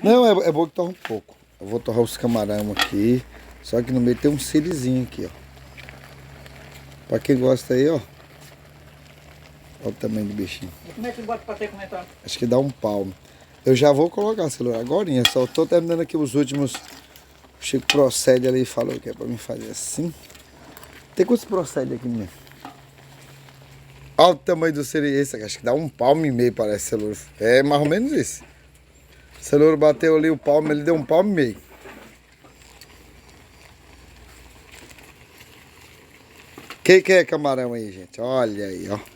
Não, é bom que torra um pouco. Eu vou torrar os camarão aqui. Só que no meio tem um sirizinho aqui, ó. Pra quem gosta aí, ó. Olha o tamanho do bichinho. E como é que bota pra ter comentário? Acho que dá um palmo. Eu já vou colocar, celular agorinha. Só tô terminando aqui os últimos. O Chico procede ali e falou que é pra mim fazer assim. Tem quantos procede aqui, menino? Olha o tamanho do siri. Esse aqui, acho que dá um palmo e meio, parece, celular. É mais ou menos isso. O celular bateu ali o palmo, ele deu um palmo e meio. Quem que é camarão aí, gente? Olha aí, ó.